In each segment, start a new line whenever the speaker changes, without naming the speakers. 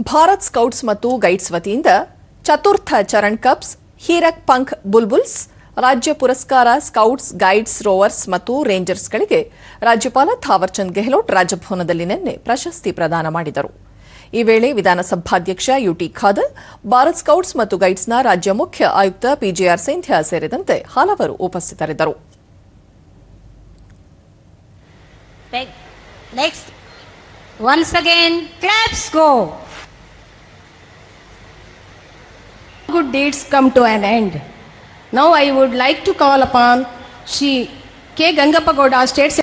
Bharat scouts ಮತ್ತು guides ವತಿಯಿಂದ ಚತುರ್ಥ Charan cups ಹೀರಕ್ ಪಂಖ್ bulbuls ರಾಜ್ಯ ಪುರಸ್ಕಾರ ಸ್ಕೌಟ್ಸ್ ಗೈಡ್ಸ್ ರೋವರ್ಸ್ ಮತ್ತು ರೇಂಜರ್ಸ್ಗಳಿಗೆ ರಾಜ್ಯಪಾಲ ಥಾವರ್ಚಂದ್ ಗೆಹ್ಲೋಟ್ ರಾಜಭವನದಲ್ಲಿ ನಿನ್ನೆ ಪ್ರಶಸ್ತಿ ಪ್ರದಾನ ಮಾಡಿದರು. ಈ ವೇಳೆ ವಿಧಾನಸಭಾಧ್ಯಕ್ಷ ಯುಟಿ ಖಾದರ್, ಭಾರತ್ ಸ್ಕೌಟ್ಸ್ ಮತ್ತು ಗೈಡ್ಸ್ನ ರಾಜ್ಯ ಮುಖ್ಯ ಆಯುಕ್ತ ಪಿಜಿಆರ್ ಸಿಂಧ್ಯಾ ಸೇರಿದಂತೆ ಹಲವರು ಉಪಸ್ಥಿತರಿದ್ದರು.
Next, once again, claps go.
Good deeds come to an end. Now I would like to call upon Shri K. Gangappa State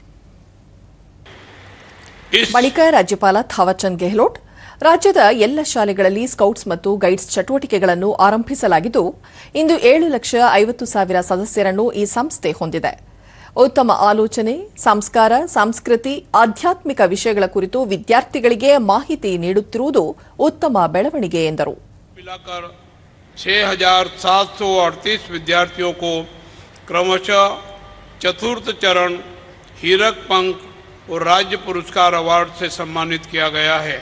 ಬಳಿಕ ರಾಜ್ಯಪಾಲ ಥಾವರ್ಚಂದ್ ಗೆಹ್ಲೋಟ್, ರಾಜ್ಯದ ಎಲ್ಲ ಶಾಲೆಗಳಲ್ಲಿ ಸ್ಕೌಟ್ಸ್ ಮತ್ತು ಗೈಡ್ಸ್ ಚಟುವಟಿಕೆಗಳನ್ನು ಆರಂಭಿಸಲಾಗಿದ್ದು, ಇಂದು 7,50,000 ಸದಸ್ಯರನ್ನು ಈ ಸಂಸ್ಥೆ ಹೊಂದಿದೆ. ಉತ್ತಮ ಆಲೋಚನೆ, ಸಂಸ್ಕಾರ, ಸಂಸ್ಕೃತಿ, ಆಧ್ಯಾತ್ಮಿಕ ವಿಷಯಗಳ ಕುರಿತು ವಿದ್ಯಾರ್ಥಿಗಳಿಗೆ ಮಾಹಿತಿ ನೀಡುತ್ತಿರುವುದು ಉತ್ತಮ ಬೆಳವಣಿಗೆ ಎಂದರು.
6,738 विद्यार्थियों को क्रमशः चतुर्थ चरण हीरक पंख और राज्य पुरस्कार अवार्ड से सम्मानित किया गया है.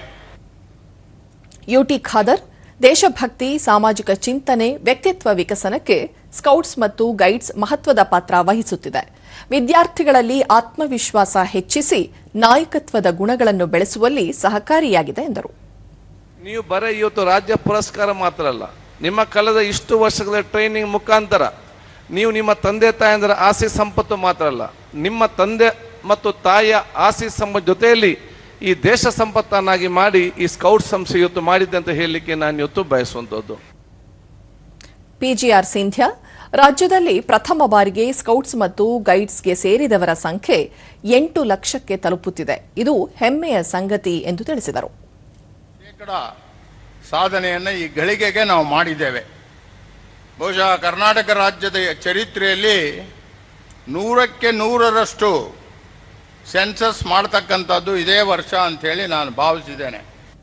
ಯುಟಿ ಖಾದರ್, ದೇಶಭಕ್ತಿ, ಸಾಮಾಜಿಕ ಚಿಂತನೆ, ವ್ಯಕ್ತಿತ್ವ ವಿಕಸನಕ್ಕೆ ಸ್ಕೌಟ್ಸ್ ಮತ್ತು ಗೈಡ್ಸ್ ಮಹತ್ವದ ಪಾತ್ರ ವಹಿಸುತ್ತಿದೆ. ವಿದ್ಯಾರ್ಥಿಗಳಲ್ಲಿ ಆತ್ಮವಿಶ್ವಾಸ ಹೆಚ್ಚಿಸಿ ನಾಯಕತ್ವದ ಗುಣಗಳನ್ನು ಬೆಳೆಸುವಲ್ಲಿ ಸಹಕಾರಿಯಾಗಿದೆ ಎಂದರು.
ನೀವು ಬರೀ ಇವತ್ತು ರಾಜ್ಯ ಪುರಸ್ಕಾರ ಮಾತ್ರ ಅಲ್ಲ, ನಿಮ್ಮ ಕಳೆದ ಇಷ್ಟು ವರ್ಷಗಳ ಟ್ರೈನಿಂಗ್ ಮುಖಾಂತರ ನೀವು ನಿಮ್ಮ ತಂದೆ ತಾಯಂದರ ಆಸೆ ಸಂಪತ್ತು ಮಾತ್ರ ಅಲ್ಲ, ನಿಮ್ಮ ತಂದೆ ಮತ್ತು ತಾಯಿಯ ಆಸೆ ಸಂಪತ್ತು ಜೊತೆಯಲ್ಲಿ ಈ ದೇಶ ಸಂಪತ್ತನ್ನಾಗಿ ಮಾಡಿ ಈ ಸ್ಕೌಟ್ ಸಂಸ್ಥೆ ಇವತ್ತು ಮಾಡಿದ್ದೆ ಅಂತ ಹೇಳಲಿಕ್ಕೆ ನಾನು ಇವತ್ತು ಬಯಸುವಂಥದ್ದು.
ಪಿಜಿಆರ್ ಸಿಂಧ್ಯಾ, ರಾಜ್ಯದಲ್ಲಿ ಪ್ರಥಮ ಬಾರಿಗೆ ಸ್ಕೌಟ್ಸ್ ಮತ್ತು ಗೈಡ್ಸ್ಗೆ ಸೇರಿದವರ ಸಂಖ್ಯೆ 8 ಲಕ್ಷಕ್ಕೆ ತಲುಪುತ್ತಿದೆ. ಇದು ಹೆಮ್ಮೆಯ ಸಂಗತಿ ಎಂದು ತಿಳಿಸಿದರು.
ಸಾಧನೆಯನ್ನು ಈ ಗಳಿಗೆಗೆ ನಾವು ಮಾಡಿದ್ದೇವೆ. ಬಹುಶಃ ಕರ್ನಾಟಕ ರಾಜ್ಯದ ಚರಿತ್ರೆಯಲ್ಲಿ 100ಕ್ಕೆ 100ರಷ್ಟು ಸೆನ್ಸಸ್ ಮಾಡತಕ್ಕಂಥದ್ದು ಇದೇ ವರ್ಷ ಅಂಥೇಳಿ ನಾನು ಭಾವಿಸಿದ್ದೇನೆ.